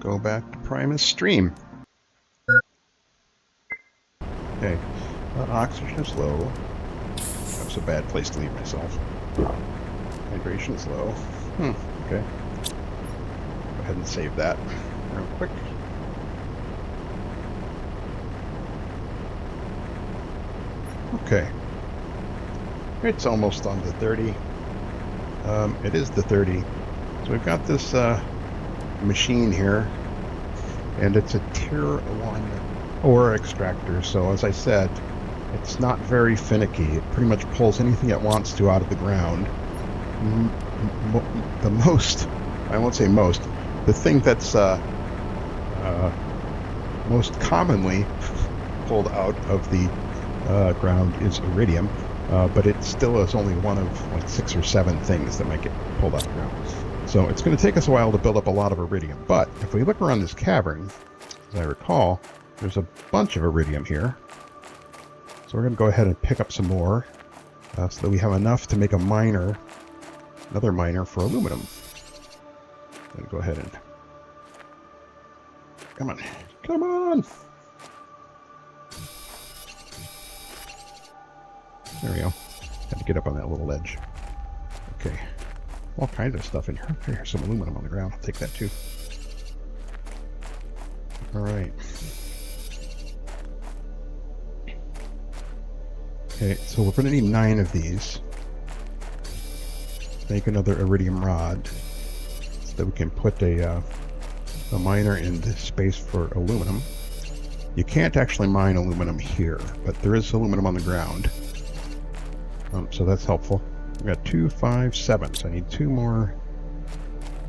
go back to Primus Stream. Okay, oxygen is low. That's a bad place to leave myself. Hydration is low. Okay. Go ahead and save that real quick. Okay. It's almost on the 30. It is the 30. So we've got this machine here, and it's a tier 1 ore extractor. So as I said, it's not very finicky. It pretty much pulls anything it wants to out of the ground. The most, I won't say most, the thing that's most commonly pulled out of the ground is iridium, but it still is only one of like 6 or 7 things that might get pulled out of the ground. So it's going to take us a while to build up a lot of iridium. But if we look around this cavern, as I recall, there's a bunch of iridium here. So we're going to go ahead and pick up some more so that we have enough to make a miner, another miner for aluminum. Then go ahead and... Come on. Come on! There we go. Had to get up on that little ledge. Okay. All kinds of stuff in here. Okay, here's some aluminum on the ground. I'll take that too. Alright. Okay, so we're going to need 9 of these. Make another iridium rod so that we can put a miner in this space for aluminum. You can't actually mine aluminum here, but there is aluminum on the ground. So that's helpful. We've got 2, 5, 7, so I need 2 more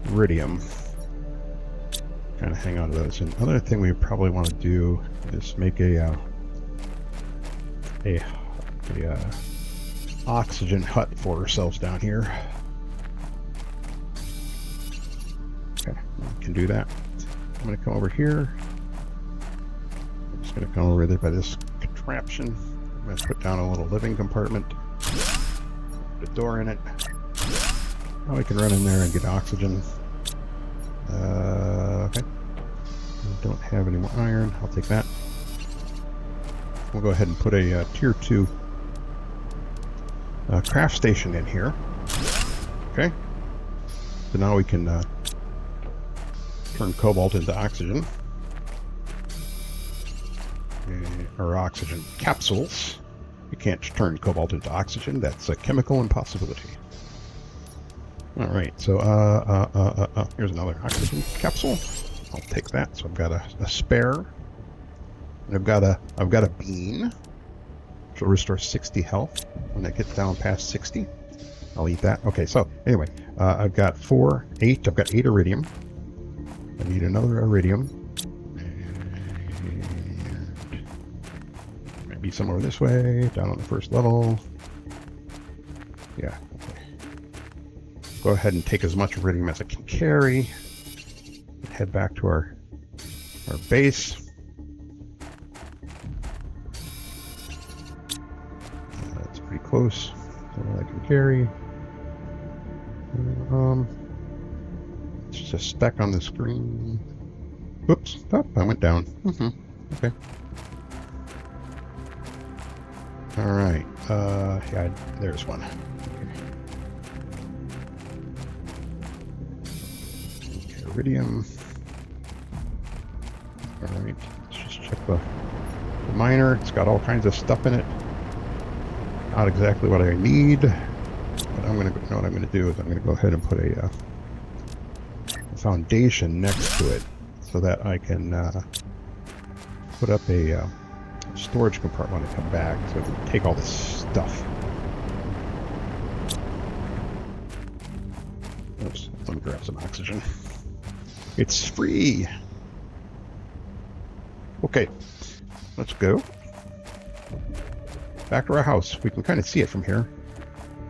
iridium. Kind of hang on to those. And another thing we probably want to do is make a oxygen hut for ourselves down here. Okay, I can do that. I'm going to come over here. I'm just going to come over there by this contraption. I'm going to put down a little living compartment. Put a door in it. Now we can run in there and get oxygen. Okay. I don't have any more iron. I'll take that. We'll go ahead and put a tier 2 craft station in here. Okay. So now we can turn cobalt into oxygen. Or oxygen capsules. You can't turn cobalt into oxygen. That's a chemical impossibility. Alright, so here's another oxygen capsule. I'll take that. So I've got a spare. And I've got a bean, which will restore 60 health. When I get down past 60, I'll eat that. Okay, so anyway, I've got 8. I've got 8 iridium. I need another iridium. And maybe somewhere this way, down on the first level. Yeah, okay. Go ahead and take as much iridium as I can carry. Head back to our base. That's pretty close. So I can carry. It's just stuck on the screen. Oops! Oh, I went down. Okay. All right. Yeah, there's one. Okay, iridium. All right. Let's just check the miner. It's got all kinds of stuff in it. Not exactly what I need. But I'm gonna. What I'm gonna do is I'm gonna go ahead and put a foundation next to it so that I can put up a storage compartment when I come back so I can take all this stuff. Oops, let me grab some oxygen. It's free! Okay, let's go. Back to our house. We can kind of see it from here.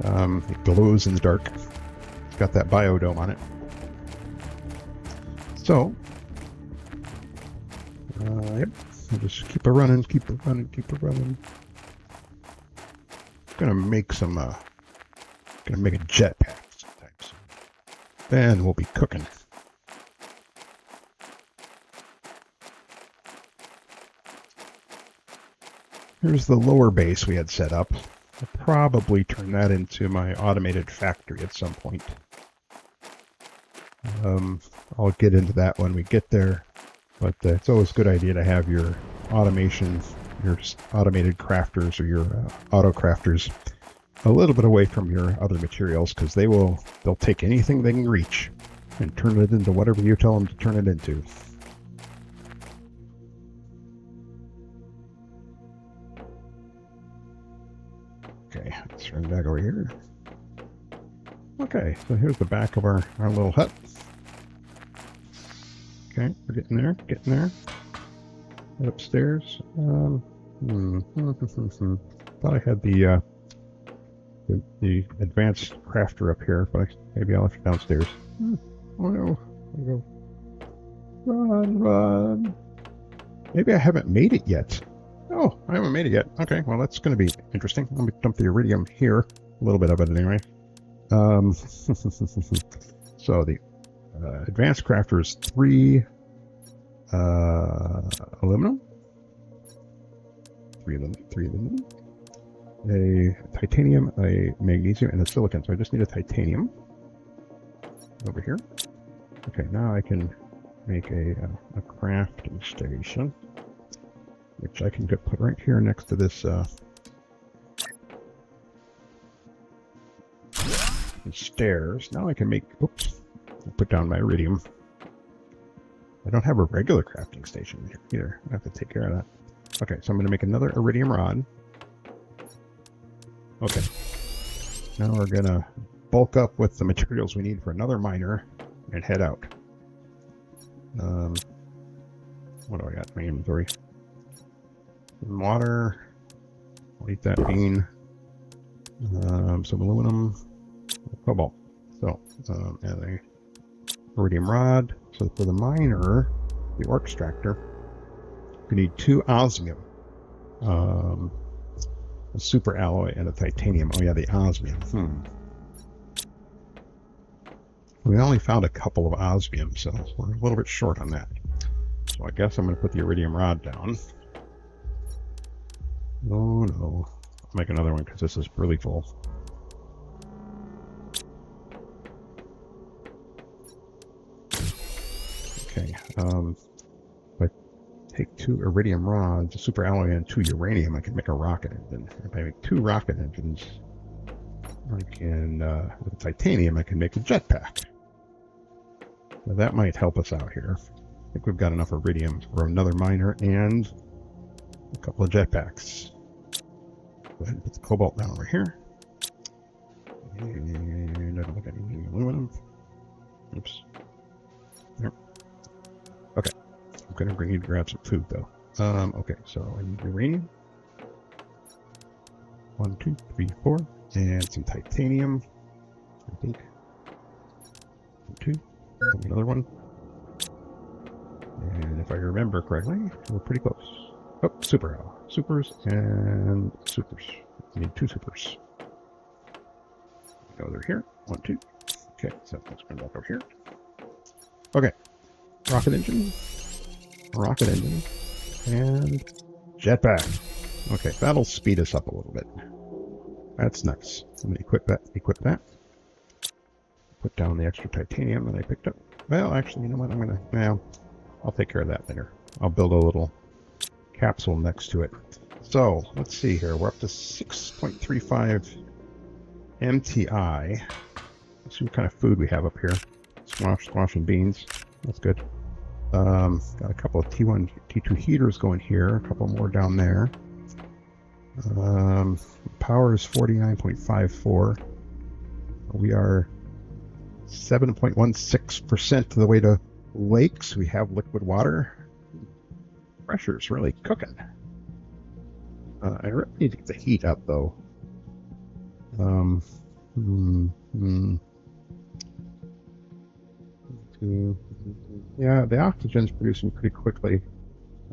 It glows in the dark. It's got that biodome on it. So, yep, I'll just keep it running, keep it running, keep it running. Gonna make some, gonna make a jetpack sometimes. Then we'll be cooking. Here's the lower base we had set up. I'll probably turn that into my automated factory at some point. I'll get into that when we get there, but it's always a good idea to have your automation, your automated crafters or your auto crafters a little bit away from your other materials, because they'll take anything they can reach and turn it into whatever you tell them to turn it into. Okay, let's turn back over here. Okay, so here's the back of our little hut. Okay, we're getting there, Head upstairs. Thought I had the advanced crafter up here, but maybe I'll have it downstairs. Oh no, go. Run. Maybe I haven't made it yet. Oh, I haven't made it yet. Okay, well that's going to be interesting. Let me dump the iridium here. A little bit of it anyway. So the advanced crafter is 3 aluminum. 3 aluminum. A titanium, a magnesium, and a silicon. So I just need a titanium over here. Okay, now I can make a crafting station, which I can put right here next to this stairs. Now I can make, oops, I'll put down my iridium. I don't have a regular crafting station here either. I have to take care of that. Okay, so I'm going to make another iridium rod. Okay, now we're going to bulk up with the materials we need for another miner and head out. What do I got in my inventory? Water. I'll eat that bean. Some aluminum. Cobalt. So, and a iridium rod. So for the miner, the extractor, we need 2 osmium, a super alloy, and a titanium. Oh yeah, the osmium. We only found a couple of osmium, so we're a little bit short on that. So I guess I'm going to put the iridium rod down. Oh no. I'll make another one because this is really full. Okay, if I take 2 iridium rods, a super alloy, and 2 uranium, I can make a rocket engine. If I make 2 rocket engines, I can, with titanium, I can make a jetpack. Now that might help us out here. I think we've got enough iridium for another miner and a couple of jetpacks. Go ahead and put the cobalt down over here. And I don't think I need any aluminum. Oops. There. Okay. I'm going to bring you to grab some food, though. Okay, so I need uranium. 1, 2, 3, 4. And some titanium, I think. 1, 2. Another one. And if I remember correctly, we're pretty close. Oh, super alloy. Supers and supers. I need 2 supers. Go over here. 1, 2. Okay, so let's go back over here. Okay. Rocket engine, and jetpack. Okay, that'll speed us up a little bit. That's nice. I'm gonna equip that. Put down the extra titanium that I picked up. Well, actually, you know what? I'll take care of that later. I'll build a little capsule next to it. So let's see here. We're up to 6.35 MTI. Let's see what kind of food we have up here. Squash and beans. That's good. Got a couple of T1, T2 heaters going here. A couple more down there. Power is 49.54. We are 7.16% of the way to lakes. We have liquid water. Pressure's really cooking. I really need to get the heat up, though. Yeah, the oxygen's producing pretty quickly,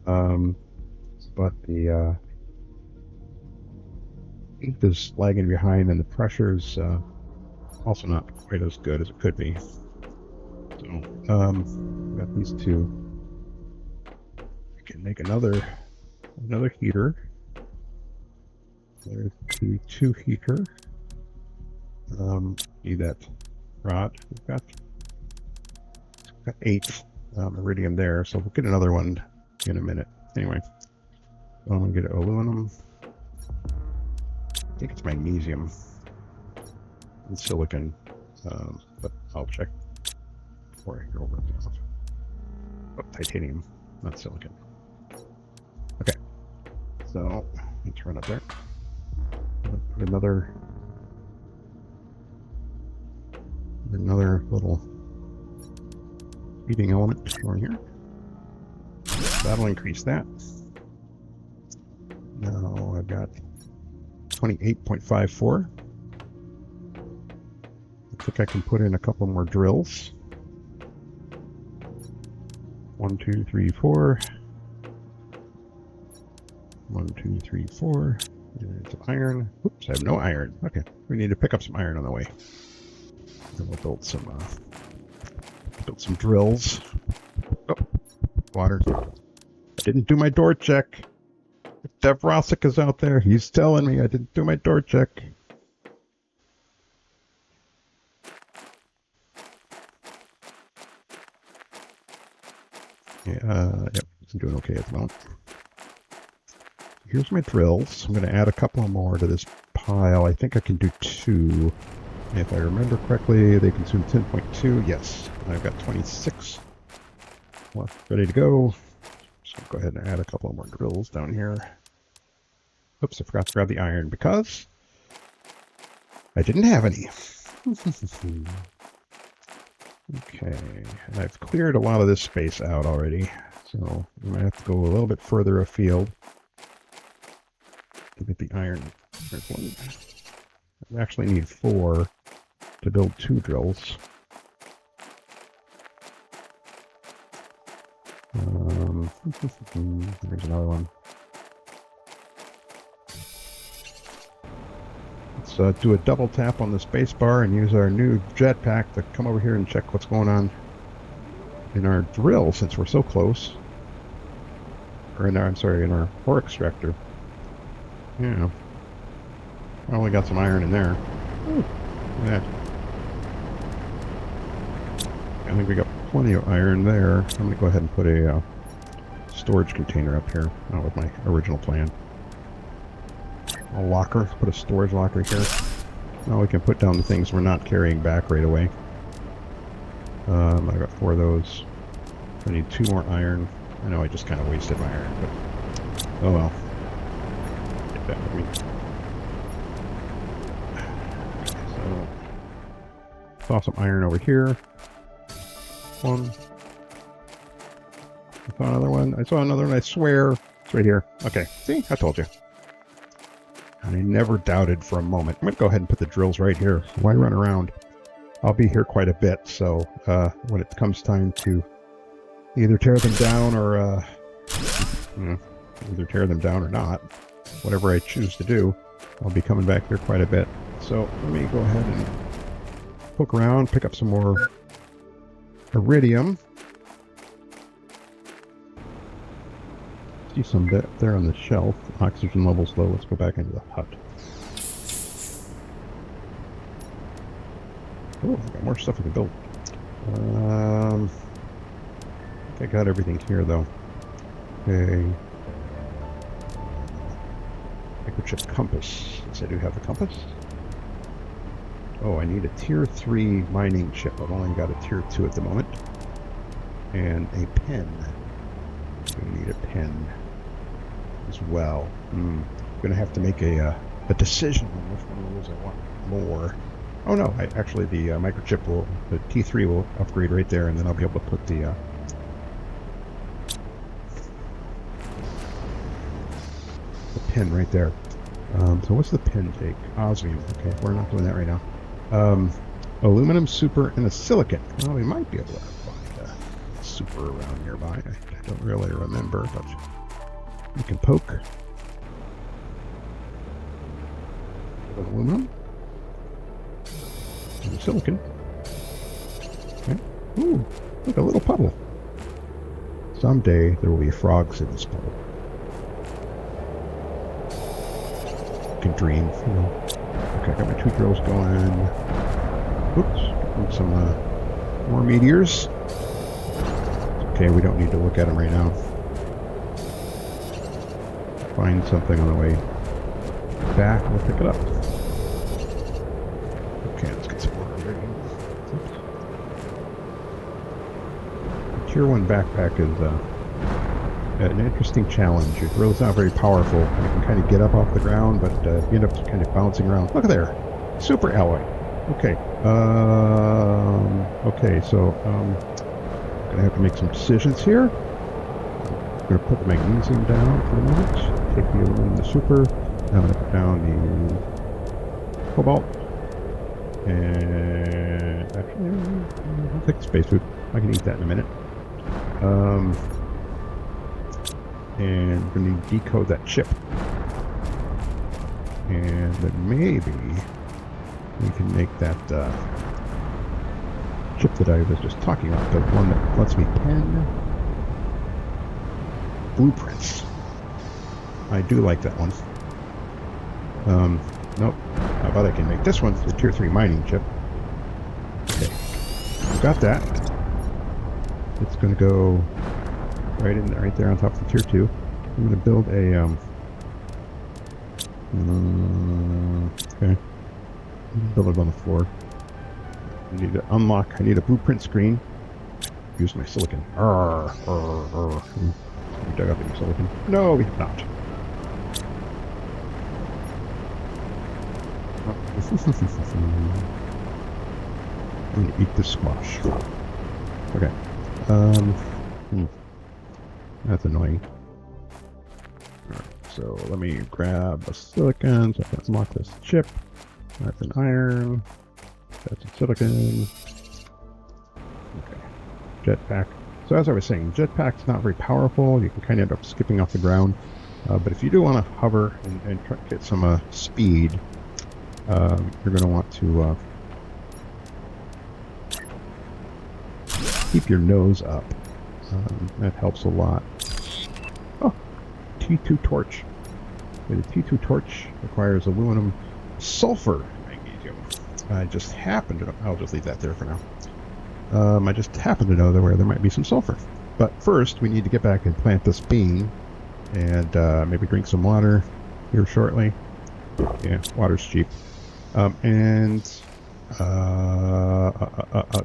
but the heat is lagging behind, and the pressure's also not quite as good as it could be. So, got these 2. I can make another heater. There's the 2 heater. Need that rod. We've got 8 iridium there, so we'll get another one in a minute. Anyway, I'm going to get aluminum. I think it's magnesium and silicon, but I'll check before I go over it. Oh, titanium, not silicon. Okay, so let's run up there. Put another little heating element over here. That'll increase that. Now I've got 28.54. I think I can put in a couple more drills. 1, 2, 3, 4. 1, 2, 3, 4. And some iron. Oops, I have no iron. Okay, we need to pick up some iron on the way. Then we'll build some drills. Oh, water. I didn't do my door check. If Dev Rossick is out there, he's telling me I didn't do my door check. Yeah, yep, I'm doing okay at the moment. Here's my drills. I'm going to add a couple more to this pile. I think I can do 2. If I remember correctly, they consume 10.2. Yes, I've got 26 left, ready to go. So I'll go ahead and add a couple more drills down here. Oops, I forgot to grab the iron because I didn't have any. Okay, and I've cleared a lot of this space out already, so I'm going to have to go a little bit further afield to get the iron. There's one. I actually need 4 to build 2 drills. There's another one. Let's do a double tap on the space bar and use our new jetpack to come over here and check what's going on in our drill since we're so close. Or in our, I'm sorry, in our ore extractor. Yeah. I only got some iron in there. Ooh, look at that. I think we got plenty of iron there. I'm going to go ahead and put a storage container up here. Not with my original plan. A locker. Put a storage locker here. Now we can put down the things we're not carrying back right away. I got 4 of those. I need 2 more iron. I know I just kind of wasted my iron, but oh well. Get that with me. So, saw some iron over here. 1. I saw another one. I saw another one. I swear it's right here. Okay, see, I told you. I never doubted for a moment. I'm going to go ahead and put the drills right here. Why run around? I'll be here quite a bit, so when it comes time to either tear them down or, either tear them down or not, whatever I choose to do, I'll be coming back here quite a bit. So let me go ahead and poke around, pick up some more iridium. See some bit there on the shelf. Oxygen levels low. Let's go back into the hut. Oh, I've got more stuff we can build. I think I got everything here though. Okay. Microchip compass. Yes, I do have the compass. Oh, I need a tier 3 mining chip. I've only got a tier 2 at the moment. And a pen. We need a pen as well. I'm going to have to make a decision on which one of those I want more. Oh no, actually the microchip will, the T3 will upgrade right there, and then I'll be able to put the pin right there. So what's the pin take? Osmium. Okay, we're not doing that right now. Aluminum, super, and a silicon. Well, we might be able to find a super around nearby. I don't really remember, but we can poke. Aluminum. And silicon. Okay. Ooh, look, a little puddle. Someday there will be frogs in this puddle. American dream, you know. Okay, I got my 2 drills going. Oops, getting some more meteors. Okay, we don't need to look at them right now. Find something on the way back, we'll pick it up. Okay, let's get some more iridium. The Tier 1 backpack is an interesting challenge. It really is not very powerful. You can kind of get up off the ground, but you end up kind of bouncing around. Look at there! Super alloy. Okay. Okay, so I'm going to have to make some decisions here. I'm going to put the magnesium down for a moment. Take the aluminum, the super. I'm going to put down the cobalt. And actually, I'll take the space food. I can eat that in a minute. And we're going to decode that chip. And then maybe we can make that chip that I was just talking about, the one that lets me pen blueprints. I do like that one. Nope. How about I can make this one the Tier 3 mining chip. Okay. I've got that. It's going to go right there on top of the Tier 2. I'm going to build a okay. Build it on the floor. I need to unlock. I need a blueprint screen. Use my silicon. We dug up any silicon. No, we have not. I'm gonna eat this squash. Okay. That's annoying. Alright, so let me grab a silicon so I can unlock this chip. That's an iron. That's a silicon. Okay. Jetpack. So as I was saying, jetpack's not very powerful. You can kind of end up skipping off the ground. But if you do want to hover and try to get some speed, you're going to want to keep your nose up. That helps a lot. Oh, T2 torch. The T2 torch requires aluminum, sulfur, magnesium. I just happen to know, I'll just leave that there for now. I just happen to know that where there might be some sulfur. But first, we need to get back and plant this bean, and maybe drink some water here shortly. Yeah, water's cheap. And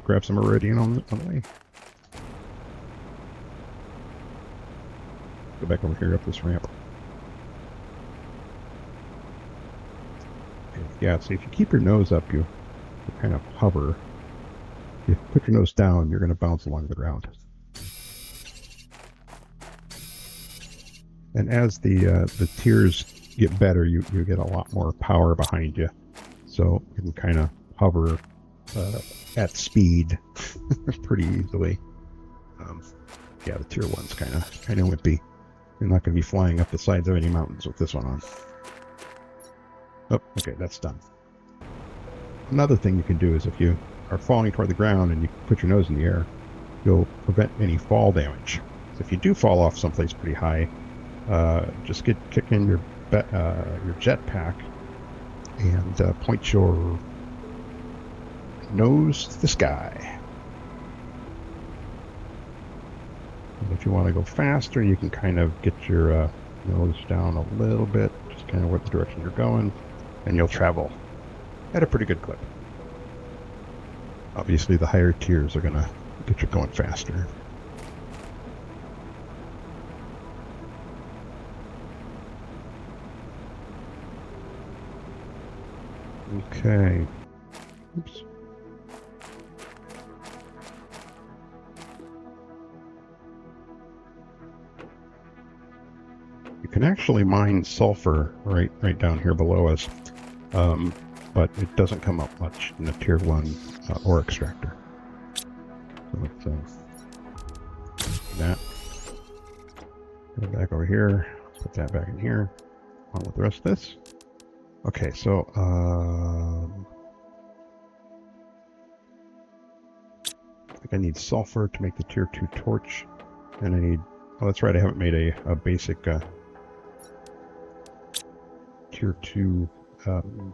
grab some iridium on the way. Go back over here up this ramp. Okay, yeah, so if you keep your nose up, you kind of hover. If you put your nose down, you're going to bounce along the ground. And as the tiers get better, you get a lot more power behind you. So you can kind of hover at speed pretty easily. Yeah, the tier 1's kind of wimpy. You're not going to be flying up the sides of any mountains with this one on. Oh, okay, that's done. Another thing you can do is if you are falling toward the ground and you put your nose in the air, you'll prevent any fall damage. So if you do fall off someplace pretty high, just kick in your jetpack and point your nose to the sky. And if you want to go faster, you can kind of get your nose down a little bit, just kind of what the direction you're going, and you'll travel at a pretty good clip. Obviously, the higher tiers are going to get you going faster. Okay. Oops. You can actually mine sulfur right down here below us, but it doesn't come up much in the tier 1 ore extractor. So let's do that. Go back over here. Put that back in here. On with the rest of this. Okay, so I think I need sulfur to make the tier 2 torch, and I need. Oh, that's right. I haven't made a basic tier 2. And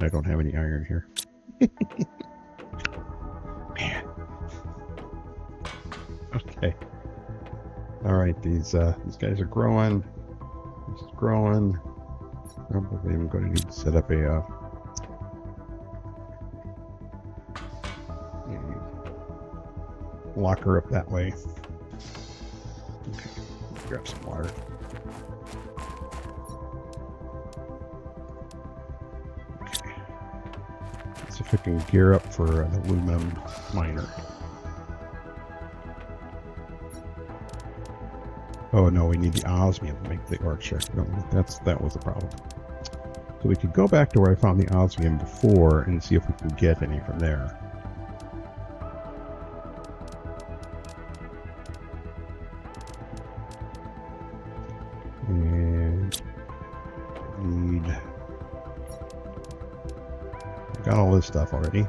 I don't have any iron here. Man. Okay. All right, these guys are growing. This is growing. Probably I'm going to need to set up a locker up that way. Okay, grab some water. Okay. Let's see if I can gear up for an aluminum miner. Oh no, we need the osmium to make the ore extractor. That was the problem. So we could go back to where I found the osmium before and see if we can get any from there. And I got all this stuff already.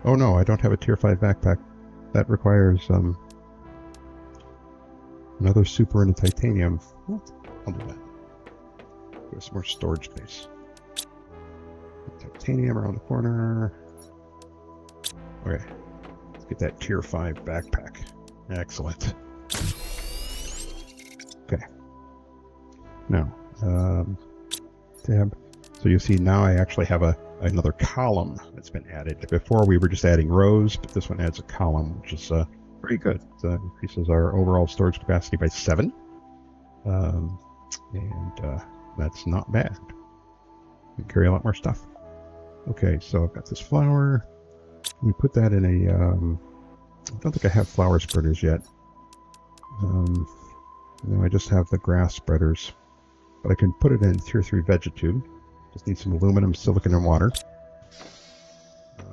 Oh no, I don't have a tier 5 backpack. That requires another super and a titanium. What? I'll do that. There's some more storage space. Titanium around the corner. Okay. Let's get that tier 5 backpack. Excellent. Okay. Now, tab. So you see now I actually have another column that's been added. Before we were just adding rows, but this one adds a column, which is very good. It increases our overall storage capacity by 7. And that's not bad. We can carry a lot more stuff. Okay, so I've got this flour. We put that in a... I don't think I have flour spreaders yet. No, I just have the grass spreaders. But I can put it in tier 3 vegetube. Just need some aluminum, silicon, and water.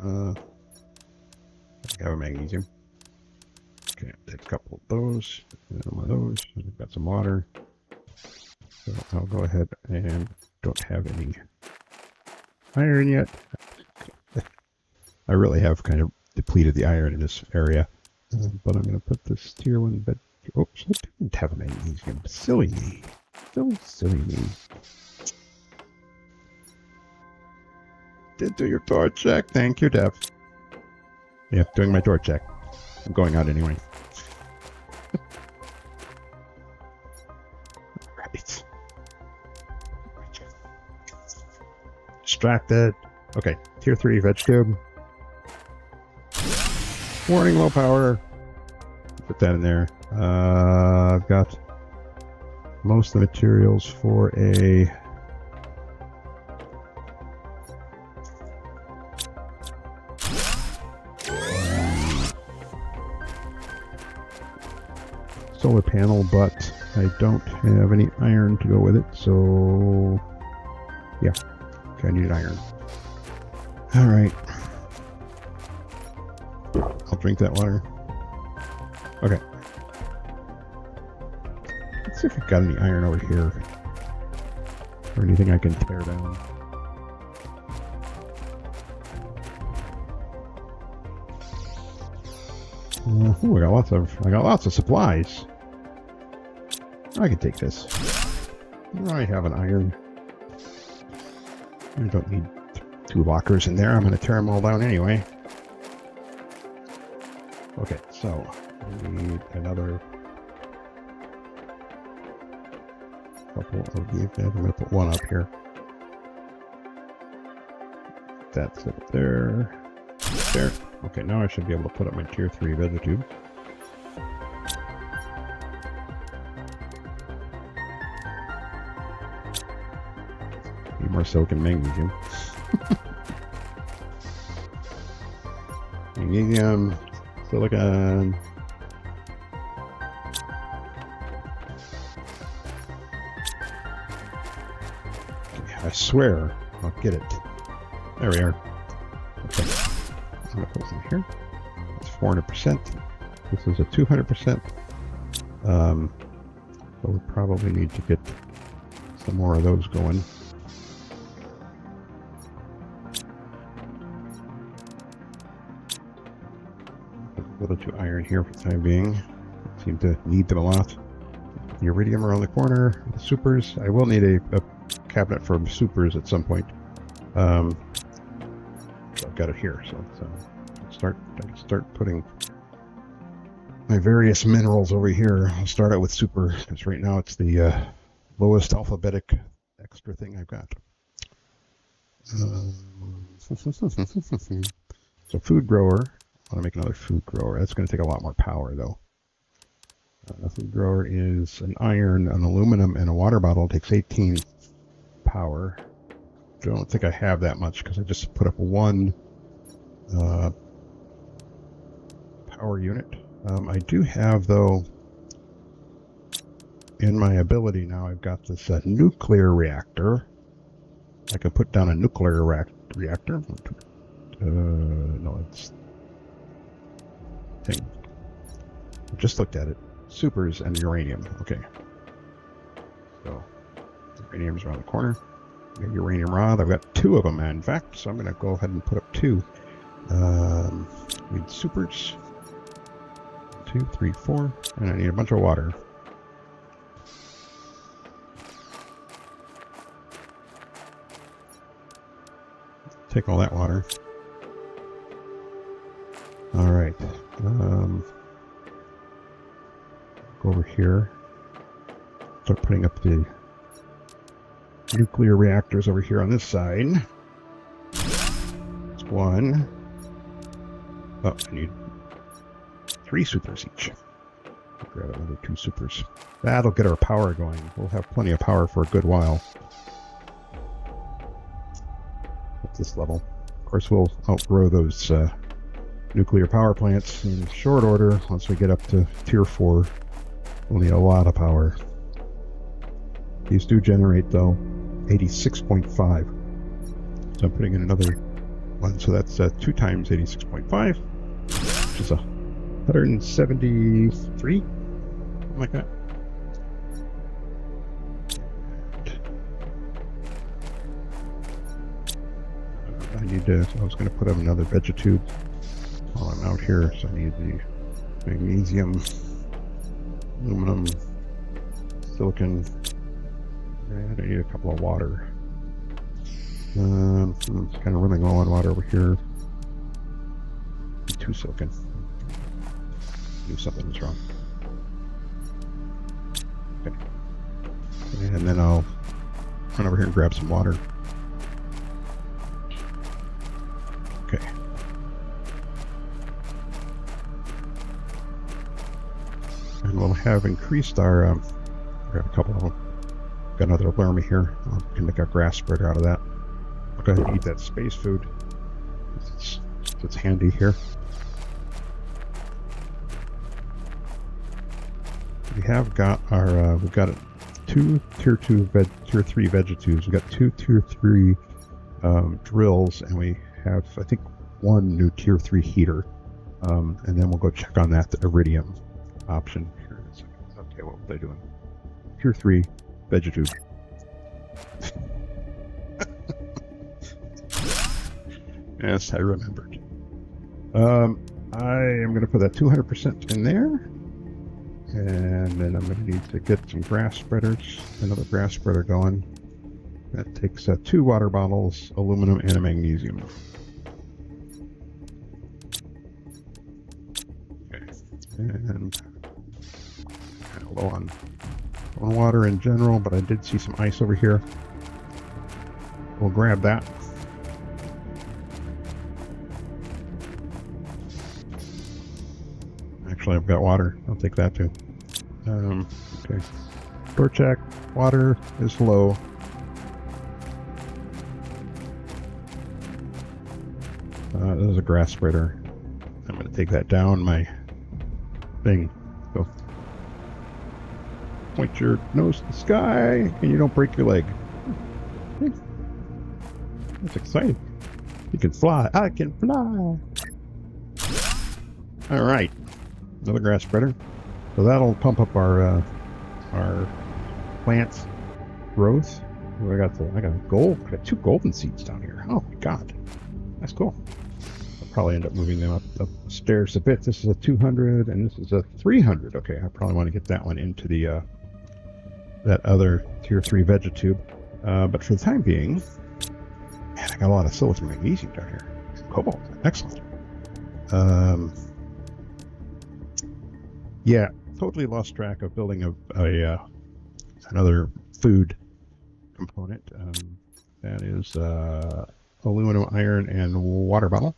I think I have a magnesium. Okay, I'll take a couple of those, and one of those. I've got some water. So I'll go ahead and don't have any iron yet. I really have kind of depleted the iron in this area. But I'm going to put this tier 1 bed. Oops, I didn't have a magnesium. Silly me. So silly me. Did do your door check. Thank you, Dev. Yeah, doing my door check. I'm going out anyway. Right. Distracted. Okay, tier 3 veg tube. Warning, low power. Put that in there. I've got most of the materials for a solar panel, but I don't have any iron to go with it, so yeah, okay, I need iron. All right, I'll drink that water. Okay, let's see if we've got any iron over here or anything I can tear down. Ooh, I got lots of supplies. I can take this. I have an iron. I don't need 2 lockers in there. I'm going to tear them all down anyway. Okay, so we need another couple of these. I'm going to put one up here. That's it there. There. Okay, now I should be able to put up my tier 3 vegetube. Need more silicon magnesium. Magnesium, silicon. Okay, I swear I'll get it. There we are. Okay. I'm going to put this in here. It's 400%. This is a 200%. So we probably need to get some more of those going. A little too iron here for the time being. Seem to need them a lot. The iridium around the corner. The supers. I will need a cabinet for supers at some point. So I've got it here. So I can start putting my various minerals over here. I'll start out with super, because right now it's the lowest alphabetic extra thing I've got. So food grower. I want to make another food grower. That's going to take a lot more power, though. Food grower is an iron, an aluminum, and a water bottle. It takes 18 power. Don't think I have that much because I just put up one power unit. I do have, though, in my ability now, I've got this nuclear reactor. I can put down a nuclear reactor. No, it's thing. I just looked at it. Supers and uranium. Okay. So, uranium's around the corner. Got uranium rod. I've got 2 of them, in fact, so I'm going to go ahead and put up 2. Need supers. 2, 3, 4. And I need a bunch of water. Take all that water. All right. Go over here. Start putting up the nuclear reactors over here on this side. That's 1. Oh, I need 3 supers each. Grab another 2 supers. That'll get our power going. We'll have plenty of power for a good while. At this level. Of course, we'll outgrow those nuclear power plants in short order. Once we get up to tier 4, we'll need a lot of power. These do generate, though, 86.5. So I'm putting in another one. So that's 2 times 86.5, which is 173, something like that. I was going to put up another vegetube while I'm out here, so I need the magnesium, aluminum, silicon, and I need a couple of water. It's kind of running low on water over here. 2 silicon. Knew something was wrong. Okay. And then I'll run over here and grab some water. Okay. And we'll have increased our, grab a couple of them. Got another alarm here. I can make a grass spreader out of that. I'll go ahead and eat that space food. It's handy here. We have got our, we've got 2 tier 3 vegetubes. We've got 2 tier 3 drills, and we have, I think, 1 new tier 3 heater. And then we'll go check on that, the iridium option. Here in a second. Okay, what was I doing? Tier 3 vegetube. Yes, I remembered. I am going to put that 200% in there. And then I'm going to need to get some grass spreaders, another grass spreader going. That takes 2 water bottles, aluminum, and a magnesium. Okay. And kind of low on water in general, but I did see some ice over here. We'll grab that. Actually, I've got water. I'll take that too. Okay. Door check. Water is low. This is a grass spreader. I'm going to take that down my thing. So point your nose to the sky and you don't break your leg. That's exciting. You can fly. I can fly. All right. Another grass spreader. So that'll pump up our plants growth. I got gold. I got 2 golden seeds down here. Oh my god, that's cool. I'll probably end up moving them up the stairs a bit. This is a 200, and this is a 300. Okay, I probably want to get that one into the that other tier 3 vegetube. But for the time being, man, I got a lot of silicon magnesium down here. Cobalt, excellent. Yeah, totally lost track of building another food component. That is aluminum, iron, and water bottle.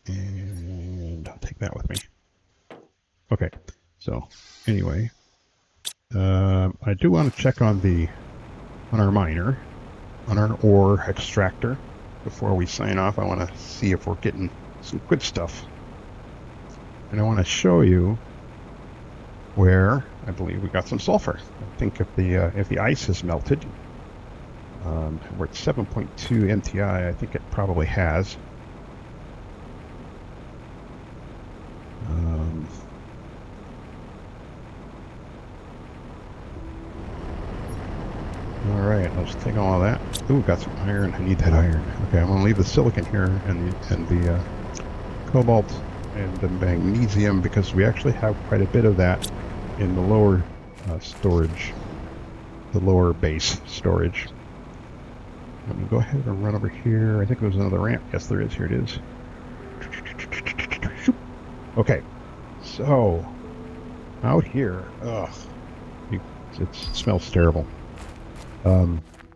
And I'll take that with me. Okay, so anyway, I do want to check on our miner, on our ore extractor. Before we sign off, I want to see if we're getting some good stuff. And I want to show you where I believe we got some sulfur. I think if the ice has melted, we're at 7.2 MTI. I think it probably has. All right, let's take all that. Ooh, got some iron. I need that iron. Okay, I'm gonna leave the silicon here and the cobalt and the magnesium because we actually have quite a bit of that in the lower storage, the lower base storage. Let me go ahead and run over here. I think there's another ramp. Yes, there is. Here it is. Okay, so out here, ugh, it smells terrible.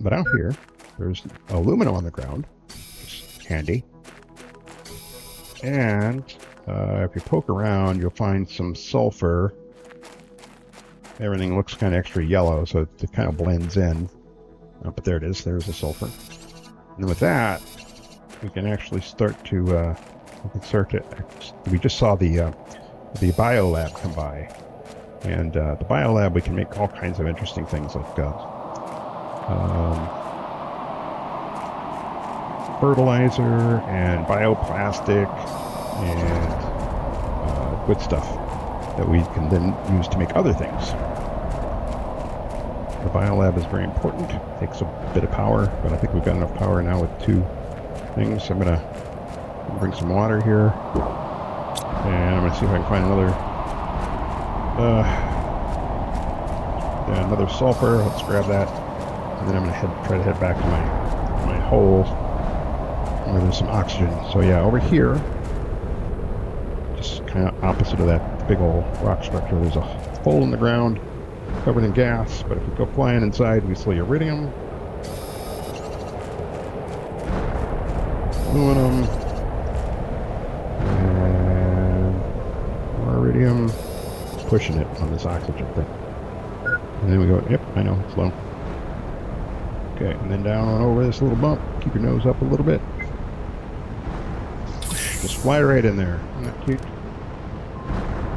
But out here, there's aluminum on the ground, which is handy. And if you poke around, you'll find some sulfur. Everything looks kind of extra yellow, so it kind of blends in. But there it is. There's the sulfur. And with that, we can actually start to. We just saw the biolab come by, and the biolab we can make all kinds of interesting things like fertilizer and bioplastic and good stuff that we can then use to make other things. The biolab is very important. It takes a bit of power, but I think we've got enough power now with 2 things. I'm going to bring some water here, and I'm going to see if I can find another sulfur. Let's grab that, and then I'm going to try to head back to my hole where there's some oxygen. So yeah, over here, just kind of opposite of that big old rock structure, there's a hole in the ground covered in gas, but if we go flying inside, we see iridium, aluminum, and more iridium, pushing it on this oxygen thing. And then we go, yep, I know, it's low. Okay, and then down on over this little bump, keep your nose up a little bit. Just fly right in there. Isn't that cute?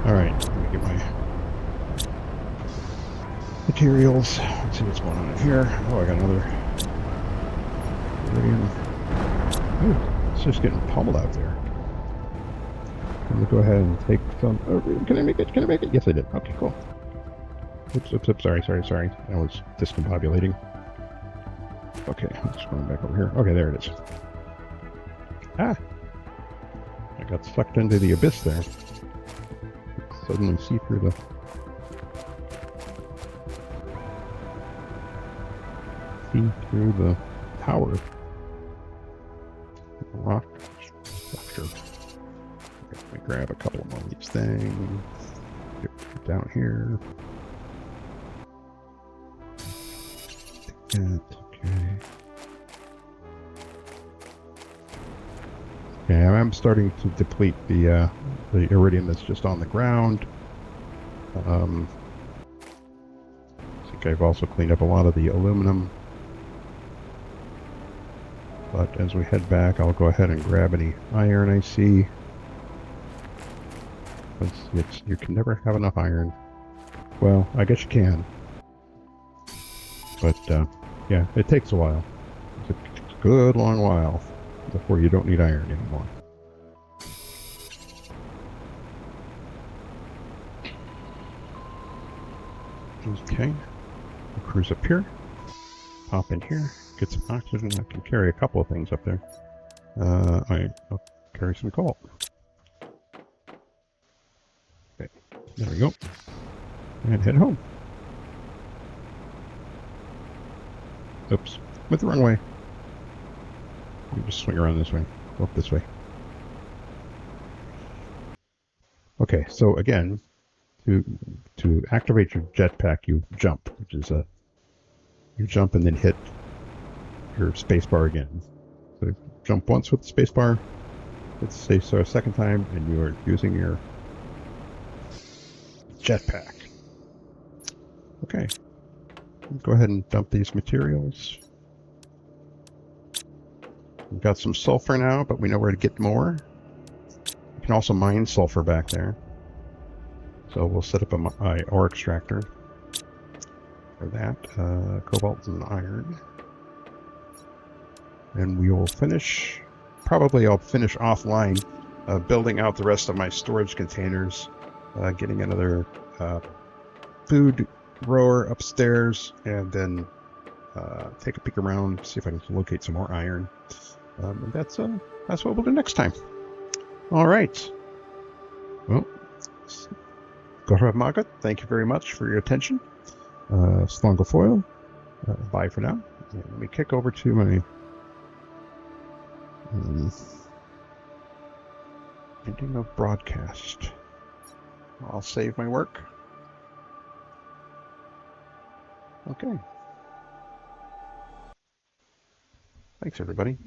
Alright, let me get my materials. Let's see what's going on in here. Oh, I got another iridium. Oh, it's just getting pummeled out there. I'm going to go ahead and take some. Oh, can I make it? Can I make it? Yes, I did. Okay, cool. Oops. Sorry. I was discombobulating. Okay, I'm just going back over here. Okay, there it is. Ah! I got sucked into the abyss there. Suddenly see through the tower. Rock structure. Okay, let me grab a couple more of these things. Get down here. Take that. Okay, I'm starting to deplete the iridium that's just on the ground. I think I've also cleaned up a lot of the aluminum. But as we head back, I'll go ahead and grab any iron I see. You can never have enough iron. Well, I guess you can. But, yeah, it takes a while. It's a good long while before you don't need iron anymore. Okay, we'll cruise up here, pop in here, get some oxygen. I can carry a couple of things up there. I'll carry some coal. Okay, there we go. And head home. Oops, went the wrong way. Let me just swing around this way. Go up this way. Okay, so again, to activate your jetpack, you jump, which is you jump and then hit your spacebar again. So jump once with the spacebar, hit the spacebar a second time, and you are using your jetpack. Okay, go ahead and dump these materials. We've got some sulfur now, but we know where to get more. You can also mine sulfur back there. So we'll set up a ore extractor for that. Cobalt and iron. And we will finish, probably I'll finish offline, building out the rest of my storage containers, getting another food grower upstairs, and then take a peek around, see if I can locate some more iron. And that's what we'll do next time. All right. Well, Gaurav Magat, thank you very much for your attention. Slongofoil, bye for now. And let me kick over to my ending of broadcast. I'll save my work. Okay. Thanks, everybody.